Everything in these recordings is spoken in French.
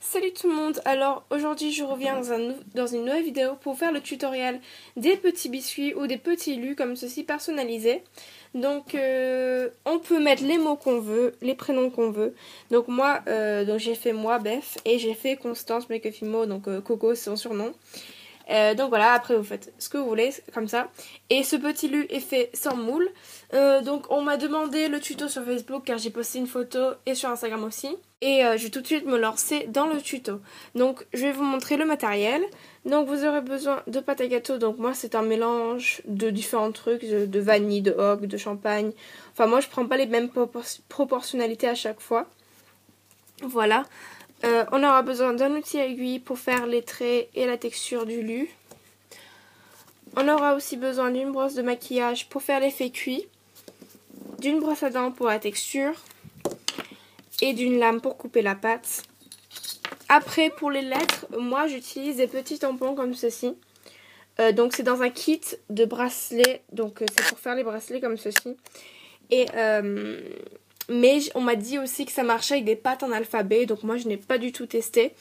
Salut tout le monde, alors aujourd'hui je reviens dans une nouvelle vidéo pour faire le tutoriel des petits biscuits ou des petits lus comme ceci personnalisés. Donc on peut mettre les mots qu'on veut, les prénoms qu'on veut. Donc moi, j'ai fait moi Beth et j'ai fait Constance Mekefimo, donc Coco c'est son surnom. Donc voilà, après vous faites ce que vous voulez, comme ça. Et ce petit lu est fait sans moule. Donc on m'a demandé le tuto sur Facebook car j'ai posté une photo et sur Instagram aussi. Et je vais tout de suite me lancer dans le tuto. Donc je vais vous montrer le matériel. Donc vous aurez besoin de pâte à gâteau. Donc moi c'est un mélange de différents trucs, de vanille, de hogue, de champagne. Enfin moi je prends pas les mêmes proportionnalités à chaque fois. Voilà. On aura besoin d'un outil à aiguille pour faire les traits et la texture du lu. On aura aussi besoin d'une brosse de maquillage pour faire l'effet cuit, d'une brosse à dents pour la texture et d'une lame pour couper la pâte. Après, pour les lettres, moi j'utilise des petits tampons comme ceci. Donc c'est dans un kit de bracelets, donc c'est pour faire les bracelets comme ceci. Et mais on m'a dit aussi que ça marchait avec des pâtes en alphabet, donc moi je n'ai pas du tout testé.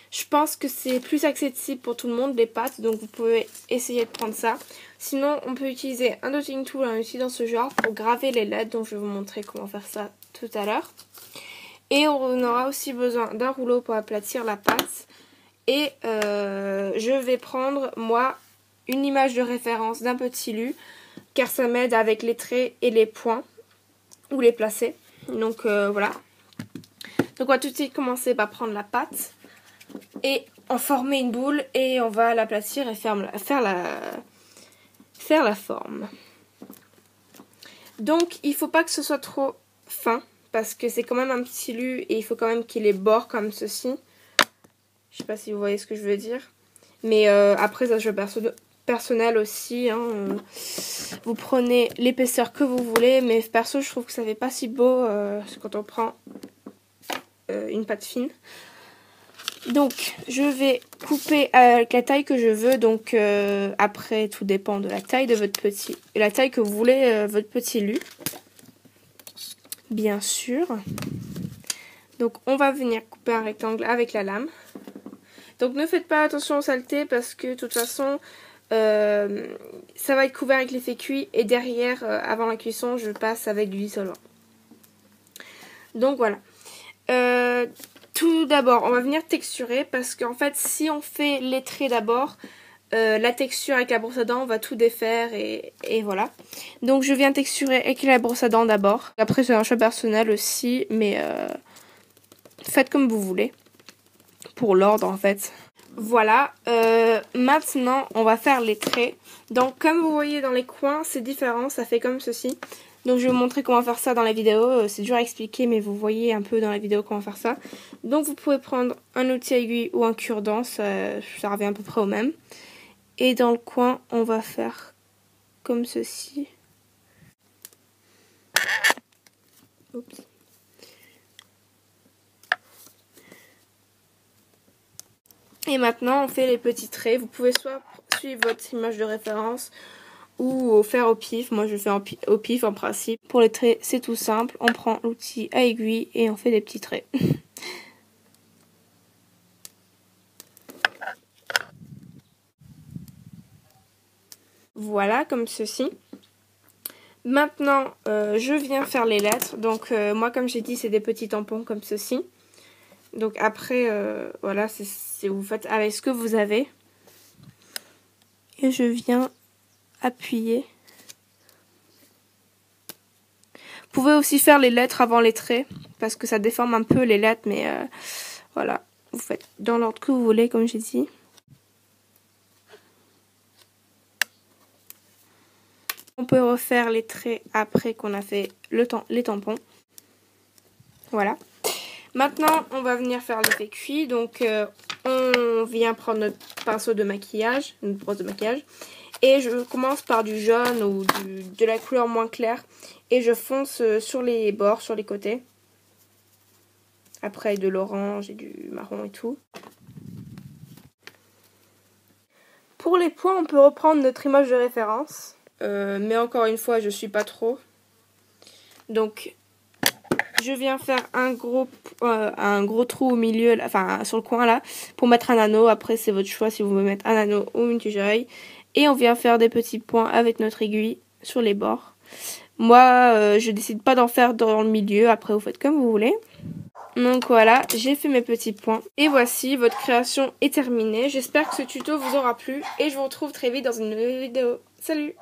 Je pense que c'est plus accessible pour tout le monde les pâtes, donc vous pouvez essayer de prendre ça. Sinon on peut utiliser un dotting tool, un outil dans ce genre pour graver les lettres, donc je vais vous montrer comment faire ça tout à l'heure. Et on aura aussi besoin d'un rouleau pour aplatir la pâte. Et je vais prendre moi une image de référence d'un petit lu, car ça m'aide avec les traits et les points, ou les placer. Donc voilà. Donc on va tout de suite commencer par prendre la pâte et en former une boule et on va l'aplatir et faire la forme. Donc il faut pas que ce soit trop fin parce que c'est quand même un petit lu et il faut quand même qu'il ait les bords comme ceci. Je sais pas si vous voyez ce que je veux dire. Mais après ça je personnel aussi. Hein. Vous prenez l'épaisseur que vous voulez, mais perso je trouve que ça fait pas si beau quand on prend une pâte fine. Donc je vais couper avec la taille que je veux. Donc après tout dépend de la taille de votre la taille que vous voulez votre petit lu. Bien sûr. Donc on va venir couper un rectangle avec la lame. Donc ne faites pas attention aux saletés parce que de toute façon ça va être couvert avec l'effet cuit et derrière avant la cuisson je passe avec du dissolvant. Donc voilà. Tout d'abord on va venir texturer parce qu'en fait si on fait les traits d'abord la texture avec la brosse à dents on va tout défaire et voilà. Donc je viens texturer avec la brosse à dents d'abord. Après c'est un choix personnel aussi mais faites comme vous voulez pour l'ordre en fait. Voilà, maintenant on va faire les traits. Donc comme vous voyez dans les coins c'est différent, ça fait comme ceci. Donc je vais vous montrer comment faire ça dans la vidéo, c'est dur à expliquer mais vous voyez un peu dans la vidéo comment faire ça. Donc vous pouvez prendre un outil à aiguille ou un cure-dent, ça revient à peu près au même. Et dans le coin on va faire comme ceci. Oups. Et maintenant on fait les petits traits, vous pouvez soit suivre votre image de référence ou faire au pif. Moi je fais au pif en principe. Pour les traits c'est tout simple, on prend l'outil à aiguille et on fait des petits traits. Voilà comme ceci. Maintenant je viens faire les lettres. Donc moi comme j'ai dit c'est des petits tampons comme ceci. Donc après voilà vous faites avec ce que vous avez. Et je viens appuyer. Vous pouvez aussi faire les lettres avant les traits parce que ça déforme un peu les lettres mais voilà, vous faites dans l'ordre que vous voulez comme j'ai dit. On peut refaire les traits après qu'on a fait les tampons. Voilà. Maintenant, on va venir faire l'effet cuit. Donc, on vient prendre notre pinceau de maquillage, notre brosse de maquillage. Et je commence par du jaune ou de la couleur moins claire. Et je fonce sur les bords, sur les côtés. Après, de l'orange et du marron et tout. Pour les points, on peut reprendre notre image de référence. Mais encore une fois, je suis pas trop. Donc, je viens faire un gros trou au milieu, enfin sur le coin là, pour mettre un anneau. Après c'est votre choix si vous voulez mettre un anneau ou une tigereye. Et on vient faire des petits points avec notre aiguille sur les bords. Moi, je décide pas d'en faire dans le milieu. Après vous faites comme vous voulez. Donc voilà, j'ai fait mes petits points. Et voici, votre création est terminée. J'espère que ce tuto vous aura plu. Et je vous retrouve très vite dans une nouvelle vidéo. Salut!